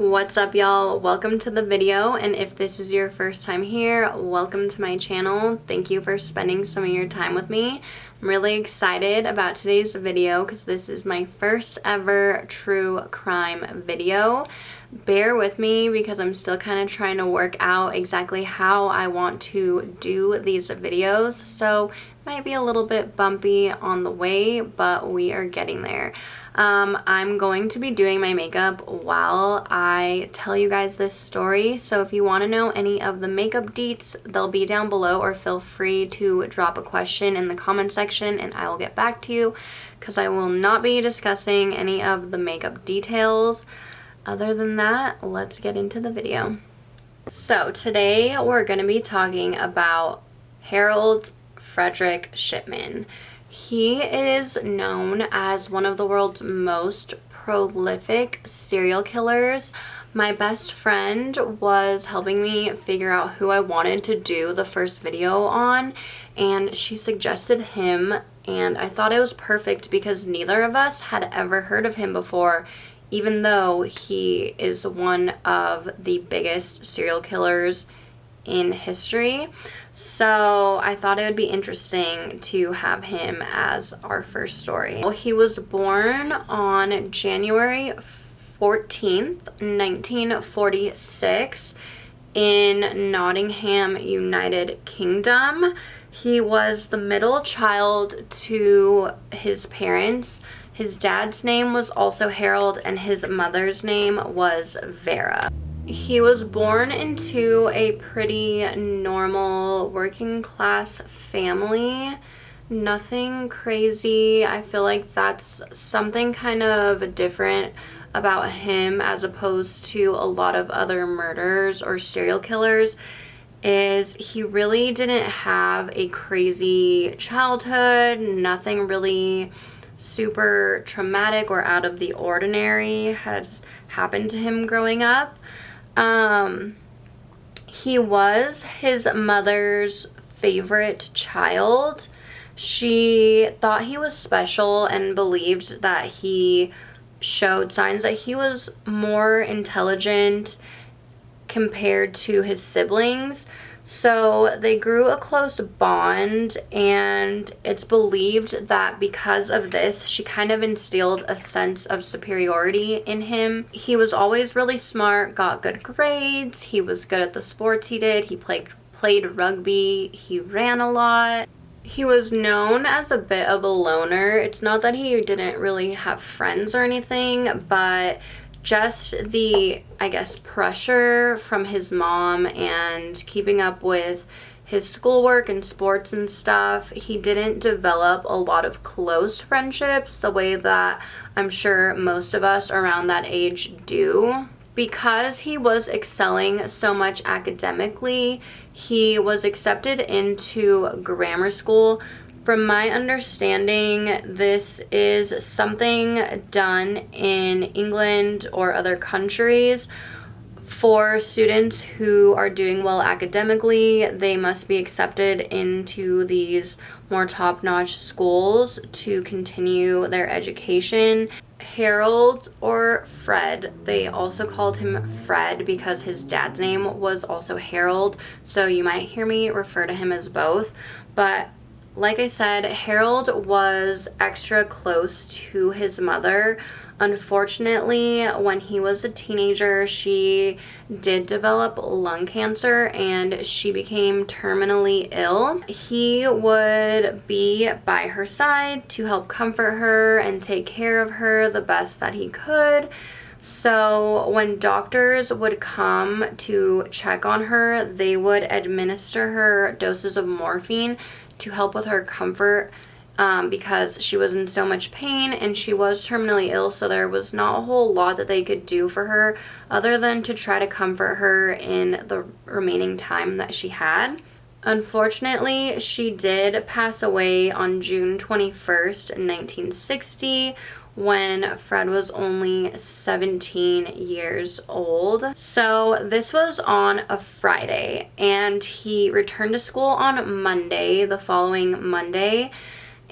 What's up, y'all? Welcome to the video, and if this is your first time here, welcome to my channel. Thank you for spending some of your time with me. I'm really excited about today's video because this is my first ever true crime video. Bear with me because I'm still kind of trying to work out exactly how I want to do these videos, so it might be a little bit bumpy on the way, but we are getting there. I'm going to be doing my makeup while I tell you guys this story, so if you want to know any of the makeup deets, they'll be down below, or feel free to drop a question in the comment section and I will get back to you, because I will not be discussing any of the makeup details. Other than that, let's get into the video. So today we're going to be talking about Harold Frederick Shipman. He is known as one of the world's most prolific serial killers. My best friend was helping me figure out who I wanted to do the first video on, and she suggested him, and I thought it was perfect because neither of us had ever heard of him before, even though he is one of the biggest serial killers in history. So I thought it would be interesting to have him as our first story. He was born on January 14th, 1946 in Nottingham, United Kingdom. He was the middle child to his parents. His dad's name was also Harold and his mother's name was Vera. He was born into a pretty normal working class family. Nothing crazy. I feel like that's something kind of different about him as opposed to a lot of other murderers or serial killers, is he really didn't have a crazy childhood. Nothing really super traumatic or out of the ordinary has happened to him growing up. He was his mother's favorite child. She thought he was special and believed that he showed signs that he was more intelligent compared to his siblings. So they grew a close bond, and it's believed that because of this, she kind of instilled a sense of superiority in him. He was always really smart, got good grades, he was good at the sports he did, he played rugby, he ran a lot. He was known as a bit of a loner. It's not that he didn't really have friends or anything, but just the, I guess, pressure from his mom and keeping up with his schoolwork and sports and stuff, he didn't develop a lot of close friendships the way that I'm sure most of us around that age do. Because he was excelling so much academically, he was accepted into grammar school. From my understanding, this is something done in England or other countries for students who are doing well academically. They must be accepted into these more top-notch schools to continue their education. Harold, or Fred, they also called him Fred because his dad's name was also Harold, so you might hear me refer to him as both, but like I said, Harold was extra close to his mother. Unfortunately, when he was a teenager, she did develop lung cancer and she became terminally ill. He would be by her side to help comfort her and take care of her the best that he could. So when doctors would come to check on her, they would administer her doses of morphine to help with her comfort, because she was in so much pain and she was terminally ill, so there was not a whole lot that they could do for her other than to try to comfort her in the remaining time that she had. Unfortunately, she did pass away on June 21st, 1960, when Fred was only 17 years old. So this was on a Friday, and he returned to school on Monday, the following Monday,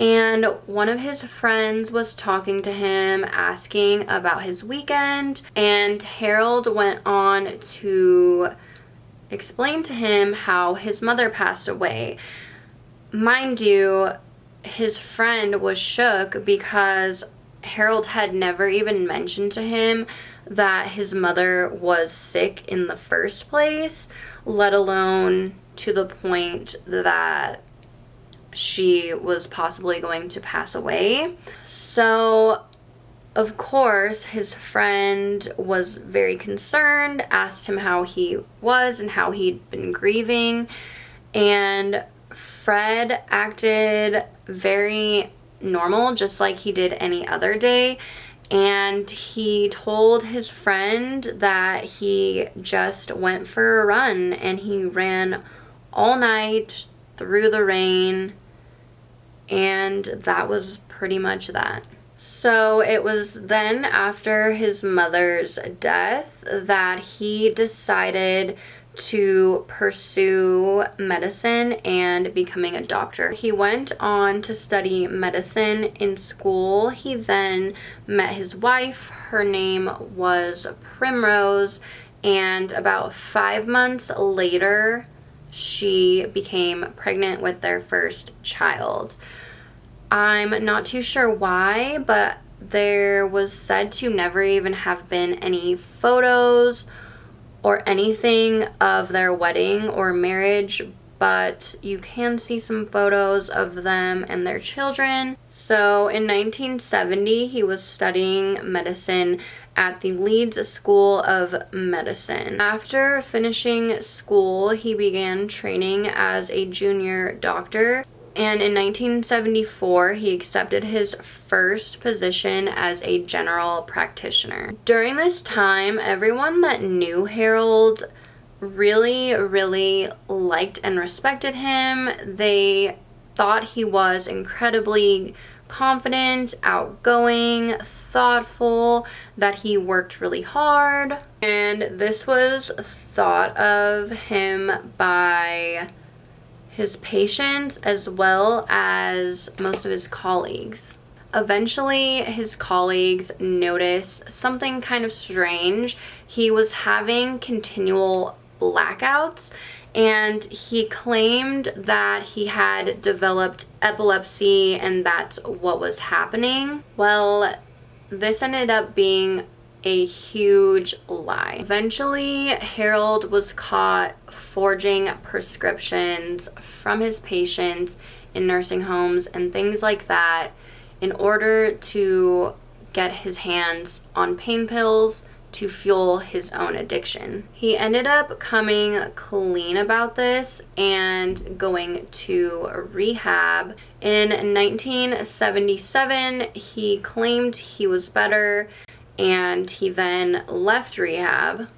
And one of his friends was talking to him, asking about his weekend, and Harold went on to explain to him how his mother passed away. Mind you, his friend was shook because Harold had never even mentioned to him that his mother was sick in the first place, let alone to the point that she was possibly going to pass away. So, of course, his friend was very concerned, asked him how he was and how he'd been grieving, and Fred acted very normal, just like he did any other day. And he told his friend that he just went for a run, and he ran all night through the rain, and that was pretty much that. So it was then after his mother's death that he decided to pursue medicine and becoming a doctor. He went on to study medicine in school. He then met his wife. Her name was Primrose, and about 5 months later, she became pregnant with their first child. I'm not too sure why, but there was said to never even have been any photos or anything of their wedding or marriage, but you can see some photos of them and their children. So in 1970, he was studying medicine at the Leeds School of Medicine. After finishing school, he began training as a junior doctor. And in 1974, he accepted his first position as a general practitioner. During this time, everyone that knew Harold really, really liked and respected him. They thought he was incredibly confident, outgoing, thoughtful, that he worked really hard. And this was thought of him by his patients as well as most of his colleagues. Eventually, his colleagues noticed something kind of strange. He was having continual blackouts, and he claimed that he had developed epilepsy and that's what was happening. Well, this ended up being a huge lie. Eventually, Harold was caught forging prescriptions from his patients in nursing homes and things like that in order to get his hands on pain pills to fuel his own addiction. He ended up coming clean about this and going to rehab. In 1977, he claimed he was better, and he then left rehab.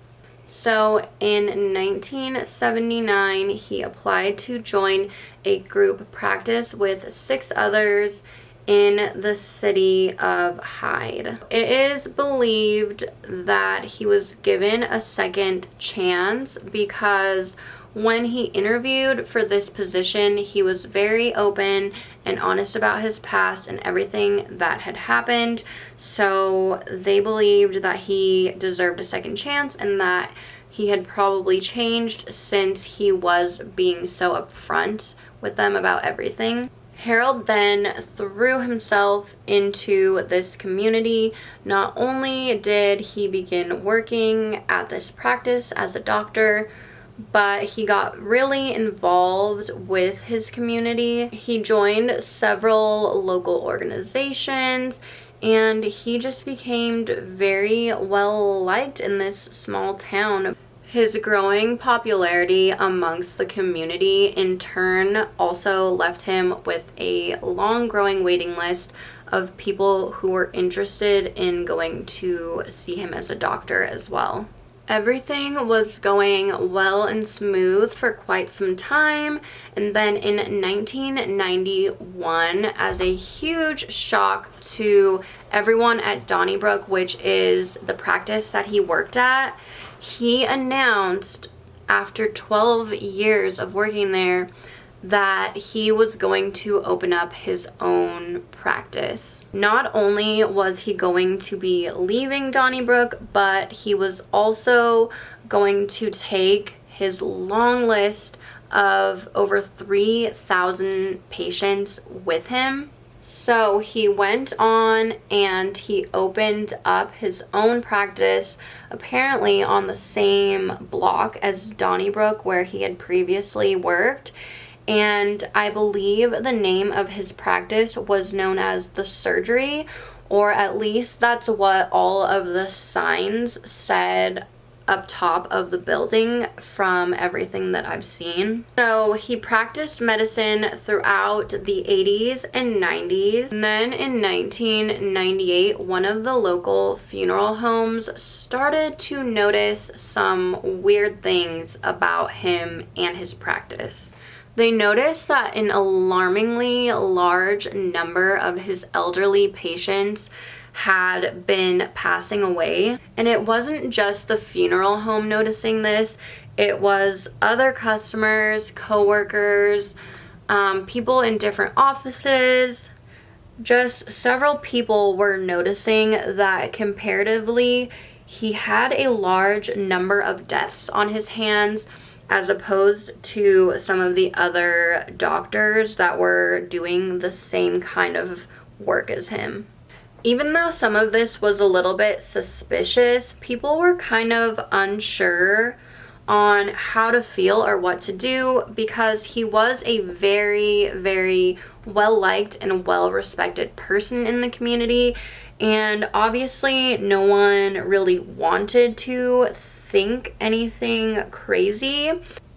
So in 1979, he applied to join a group practice with 6 others in the city of Hyde. It is believed that he was given a second chance because when he interviewed for this position, he was very open and honest about his past and everything that had happened. So they believed that he deserved a second chance and that he had probably changed since he was being so upfront with them about everything. Harold then threw himself into this community. Not only did he begin working at this practice as a doctor, but he got really involved with his community. He joined several local organizations, and he just became very well liked in this small town. His growing popularity amongst the community in turn also left him with a long growing waiting list of people who were interested in going to see him as a doctor as well. Everything was going well and smooth for quite some time, and then in 1991, as a huge shock to everyone at Donnybrook, which is the practice that he worked at, he announced after 12 years of working there that he was going to open up his own practice. Not only was he going to be leaving Donnybrook, but he was also going to take his long list of over 3,000 patients with him. So he went on and he opened up his own practice, apparently on the same block as Donnybrook where he had previously worked. And I believe the name of his practice was known as The Surgery, or at least that's what all of the signs said up top of the building from everything that I've seen. So he practiced medicine throughout the 80s and 90s. And then in 1998, one of the local funeral homes started to notice some weird things about him and his practice. They noticed that an alarmingly large number of his elderly patients had been passing away. And it wasn't just the funeral home noticing this, it was other customers, coworkers, people in different offices. Just several people were noticing that comparatively he had a large number of deaths on his hands as opposed to some of the other doctors that were doing the same kind of work as him. Even though some of this was a little bit suspicious, people were kind of unsure on how to feel or what to do because he was a very, very well-liked and well-respected person in the community. And obviously, no one really wanted to think anything crazy.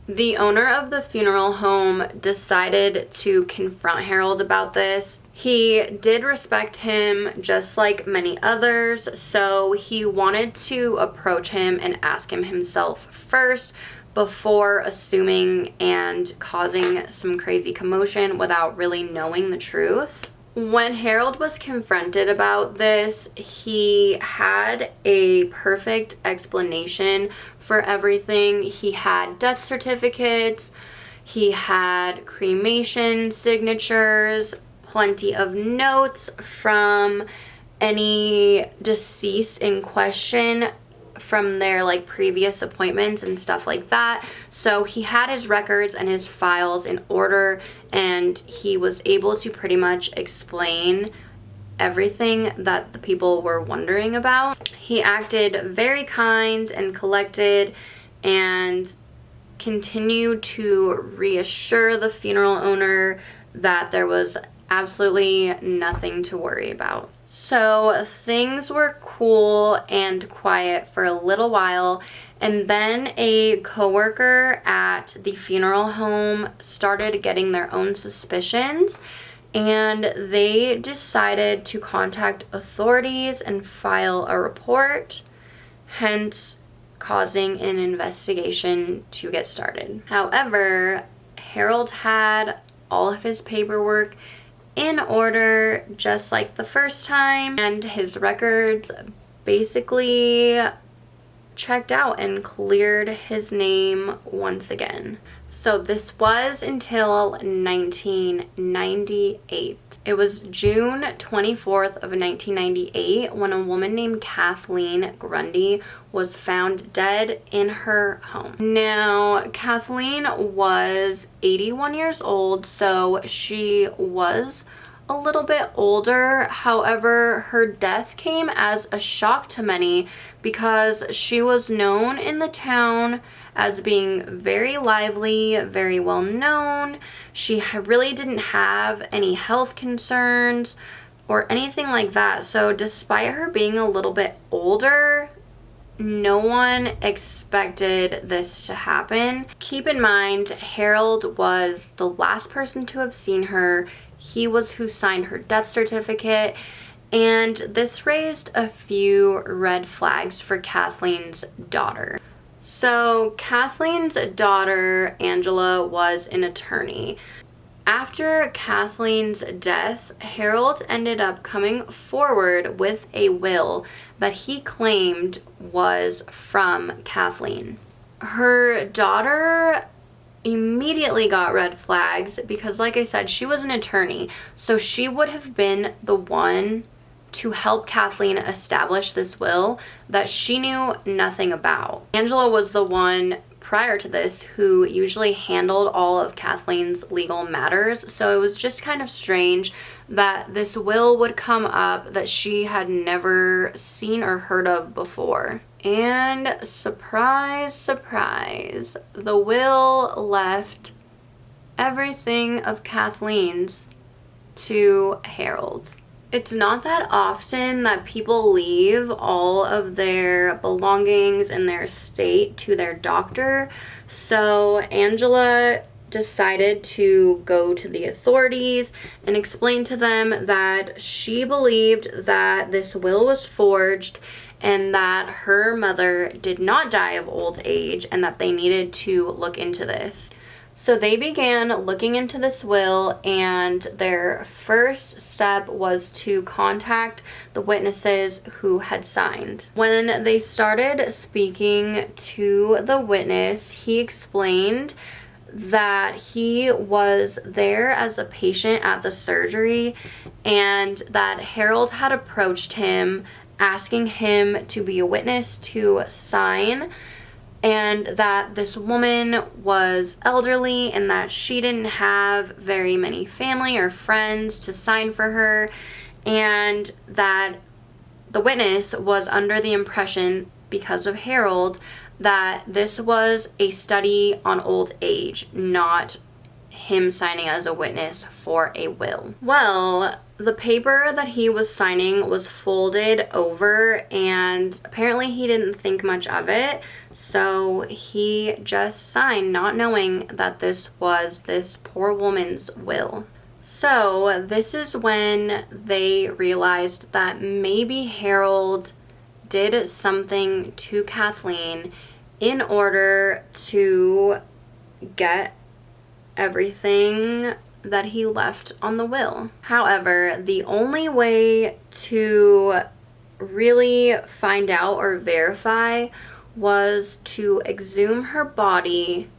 The owner of the funeral home decided to confront Harold about this. He did respect him just like many others, so he wanted to approach him and ask him himself first before assuming and causing some crazy commotion without really knowing the truth. When Harold was confronted about this, he had a perfect explanation for everything. He had death certificates, he had cremation signatures, plenty of notes from any deceased in question from their previous appointments and stuff like that. So he had his records and his files in order, and he was able to pretty much explain everything that the people were wondering about. He acted very kind and collected and continued to reassure the funeral owner that there was absolutely nothing to worry about. So things were cool and quiet for a little while, and then a coworker at the funeral home started getting their own suspicions, and they decided to contact authorities and file a report, hence causing an investigation to get started. However, Harold had all of his paperwork in order just like the first time, and his records basically checked out and cleared his name once again. So this was until 1998. It was June 24th of 1998 when a woman named Kathleen Grundy was found dead in her home. Now, Kathleen was 81 years old, so she was a little bit older. However, her death came as a shock to many because she was known in the town as being very lively, very well known. She really didn't have any health concerns or anything like that. So despite her being a little bit older, no one expected this to happen. Keep in mind, Harold was the last person to have seen her. He was who signed her death certificate, and this raised a few red flags for Kathleen's daughter. So Kathleen's daughter, Angela, was an attorney. After Kathleen's death, Harold ended up coming forward with a will that he claimed was from Kathleen. Her daughter immediately got red flags because, like I said, she was an attorney. So she would have been the one to help Kathleen establish this will that she knew nothing about. Angela was the one prior to this who usually handled all of Kathleen's legal matters. So it was just kind of strange that this will would come up that she had never seen or heard of before. And surprise, surprise, the will left everything of Kathleen's to Harold. It's not that often that people leave all of their belongings and their estate to their doctor. So Angela decided to go to the authorities and explain to them that she believed that this will was forged and that her mother did not die of old age and that they needed to look into this. So they began looking into this will, and their first step was to contact the witnesses who had signed. When they started speaking to the witness, he explained that he was there as a patient at the surgery and that Harold had approached him asking him to be a witness to sign, and that this woman was elderly and that she didn't have very many family or friends to sign for her, and that the witness was under the impression, because of Harold, that this was a study on old age, not him signing as a witness for a will. Well, the paper that he was signing was folded over, and apparently he didn't think much of it, so he just signed, not knowing that this was this poor woman's will. So this is when they realized that maybe Harold did something to Kathleen in order to get everything that he left on the will. However, the only way to really find out or verify was to exhume her body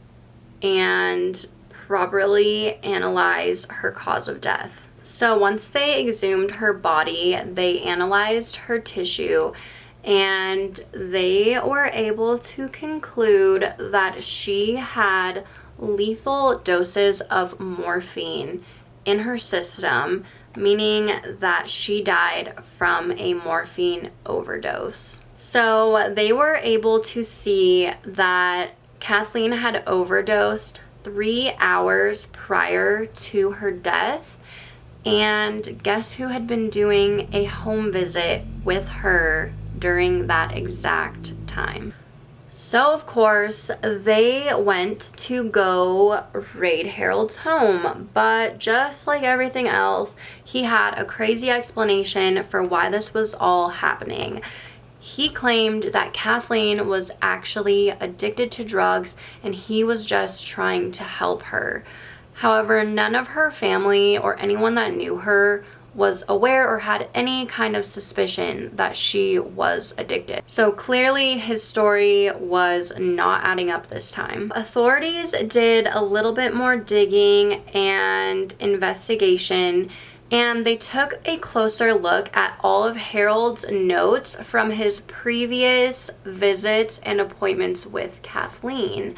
and properly analyze her cause of death. So once they exhumed her body, they analyzed her tissue, and they were able to conclude that she had lethal doses of morphine in her system, meaning that she died from a morphine overdose. So they were able to see that Kathleen had overdosed 3 hours prior to her death, and guess who had been doing a home visit with her during that exact time? So, of course, they went to go raid Harold's home, but just like everything else, he had a crazy explanation for why this was all happening. He claimed that Kathleen was actually addicted to drugs and he was just trying to help her. However, none of her family or anyone that knew her was aware or had any kind of suspicion that she was addicted. So clearly his story was not adding up this time. Authorities did a little bit more digging and investigation, and they took a closer look at all of Harold's notes from his previous visits and appointments with Kathleen,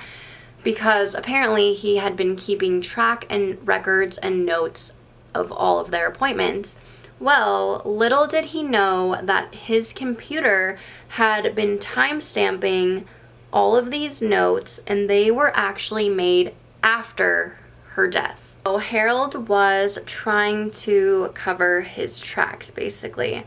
because apparently he had been keeping track and records and notes of all of their appointments. Well, little did he know that his computer had been timestamping all of these notes, and they were actually made after her death. So Harold was trying to cover his tracks, basically.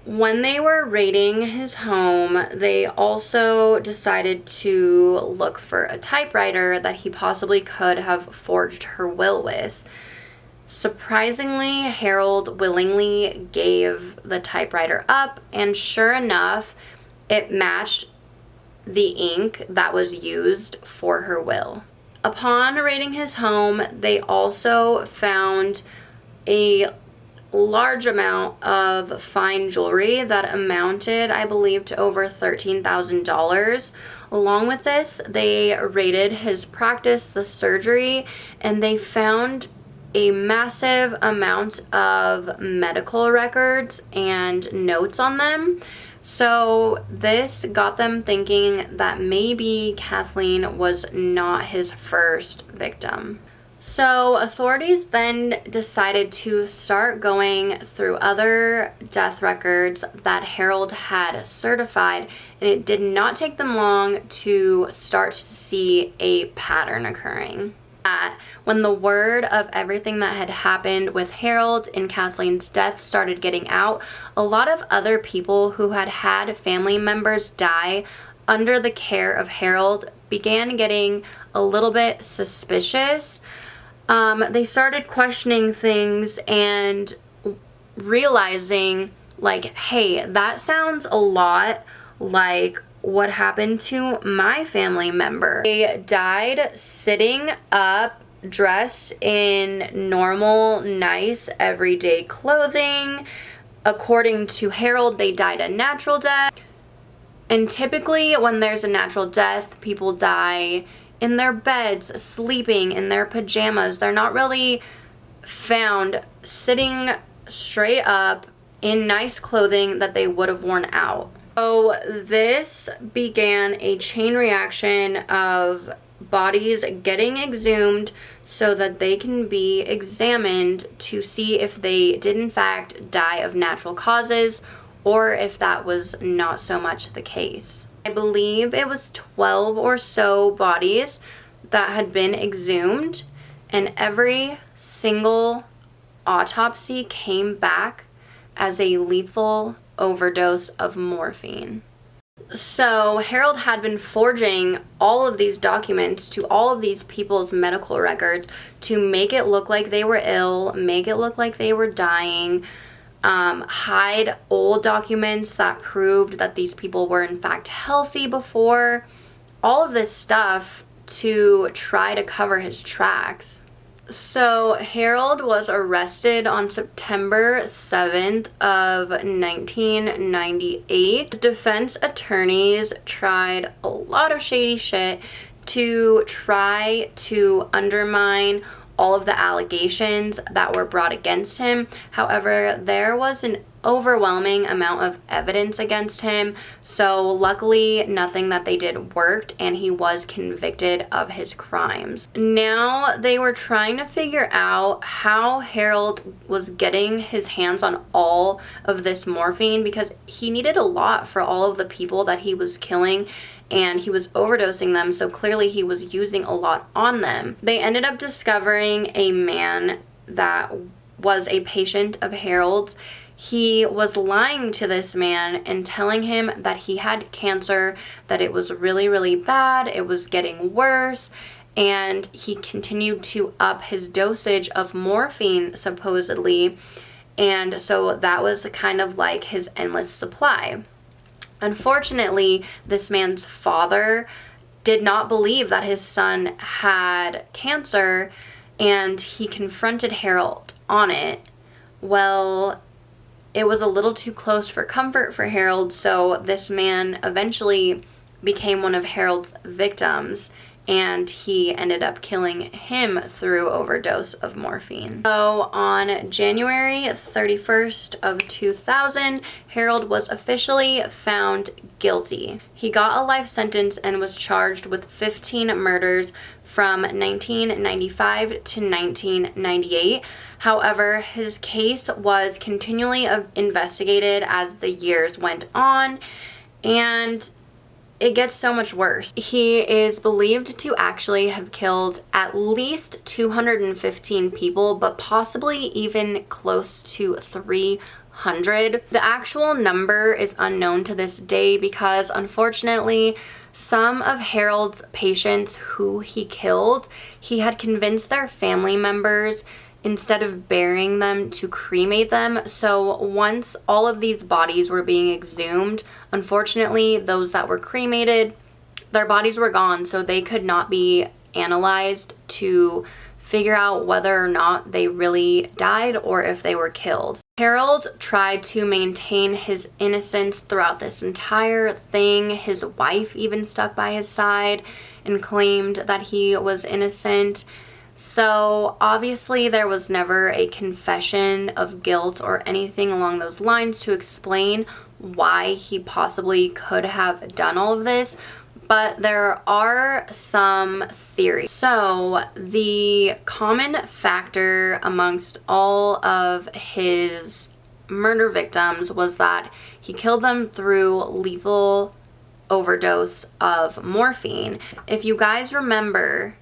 When they were raiding his home, they also decided to look for a typewriter that he possibly could have forged her will with. Surprisingly, Harold willingly gave the typewriter up, and sure enough, it matched the ink that was used for her will. Upon raiding his home, they also found a large amount of fine jewelry that amounted, I believe, to over $13,000. Along with this, they raided his practice, the surgery, and they found a massive amount of medical records and notes on them. So this got them thinking that maybe Kathleen was not his first victim. So authorities then decided to start going through other death records that Harold had certified, and it did not take them long to start to see a pattern occurring. When the word of everything that had happened with Harold and Kathleen's death started getting out, a lot of other people who had had family members die under the care of Harold began getting a little bit suspicious. They started questioning things and realizing, like, hey, that sounds a lot like what happened to my family member. They died sitting up, dressed in normal, nice, everyday clothing. According to Harold, they died a natural death. And typically when there's a natural death, people die in their beds, sleeping in their pajamas. They're not really found sitting straight up in nice clothing that they would have worn out. So this began a chain reaction of bodies getting exhumed so that they can be examined to see if they did in fact die of natural causes or if that was not so much the case. I believe it was 12 or so bodies that had been exhumed, and every single autopsy came back as a lethal overdose of morphine. So Harold had been forging all of these documents to all of these people's medical records to make it look like they were ill, make it look like they were dying, hide old documents that proved that these people were in fact healthy before, all of this stuff to try to cover his tracks. So Harold was arrested on September 7th of 1998. Defense attorneys tried a lot of shady shit to try to undermine all of the allegations that were brought against him. However, there was an overwhelming amount of evidence against him, so luckily nothing that they did worked and he was convicted of his crimes. Now they were trying to figure out how Harold was getting his hands on all of this morphine because he needed a lot for all of the people that he was killing, and he was overdosing them, so clearly he was using a lot on them. They ended up discovering a man that was a patient of Harold's. He was lying to this man and telling him that he had cancer, that it was really, really bad, it was getting worse, and he continued to up his dosage of morphine, supposedly, and so that was kind of like his endless supply. Unfortunately, this man's father did not believe that his son had cancer, and he confronted Harold on it. Well, it was a little too close for comfort for Harold, so this man eventually became one of Harold's victims, and he ended up killing him through overdose of morphine. So on January 31st of 2000, Harold was officially found guilty. He got a life sentence and was charged with 15 murders from 1995 to 1998. However, his case was continually investigated as the years went on, and it gets so much worse. He is believed to actually have killed at least 215 people, but possibly even close to 300. The actual number is unknown to this day because, unfortunately, some of Harold's patients who he killed, he had convinced their family members instead of burying them to cremate them. So once all of these bodies were being exhumed, unfortunately those that were cremated, their bodies were gone, so they could not be analyzed to figure out whether or not they really died or if they were killed. Harold tried to maintain his innocence throughout this entire thing. His wife even stuck by his side and claimed that he was innocent. So obviously there was never a confession of guilt or anything along those lines to explain why he possibly could have done all of this, but there are some theories. So the common factor amongst all of his murder victims was that he killed them through lethal overdose of morphine. If you guys remember,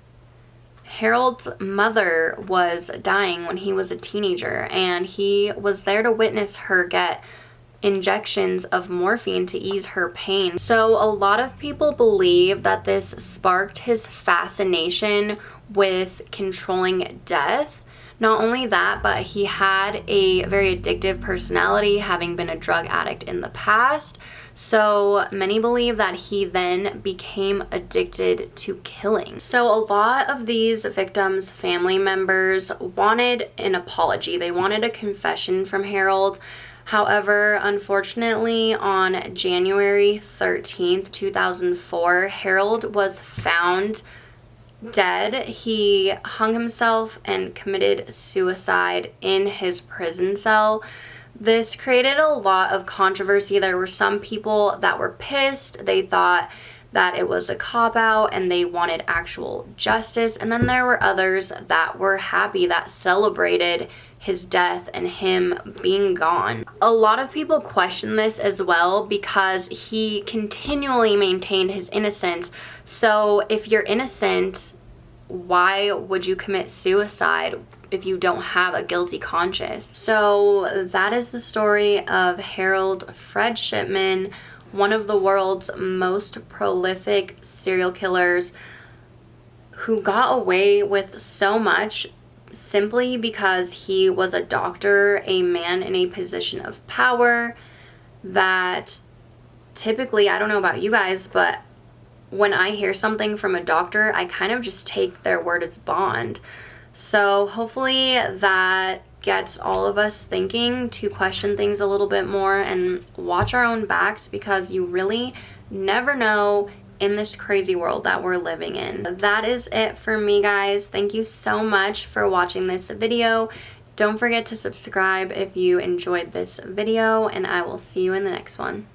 Harold's mother was dying when he was a teenager, and he was there to witness her get injections of morphine to ease her pain. So a lot of people believe that this sparked his fascination with controlling death. Not only that, but he had a very addictive personality, having been a drug addict in the past. So many believe that he then became addicted to killing. So a lot of these victims' family members wanted an apology. They wanted a confession from Harold. However, unfortunately, on January 13th, 2004, Harold was found dead. He hung himself and committed suicide in his prison cell. This created a lot of controversy. There were some people that were pissed. They thought that it was a cop-out and they wanted actual justice. And then there were others that were happy, that celebrated his death and him being gone. A lot of people question this as well because he continually maintained his innocence. So if you're innocent, why would you commit suicide if you don't have a guilty conscience? So that is the story of Harold Fred Shipman, one of the world's most prolific serial killers, who got away with so much simply because he was a doctor, a man in a position of power that typically, I don't know about you guys, but when I hear something from a doctor, I kind of just take their word as bond. So hopefully that gets all of us thinking to question things a little bit more and watch our own backs, because you really never know in this crazy world that we're living in. That is it for me, guys. Thank you so much for watching this video. Don't forget to subscribe if you enjoyed this video, and I will see you in the next one.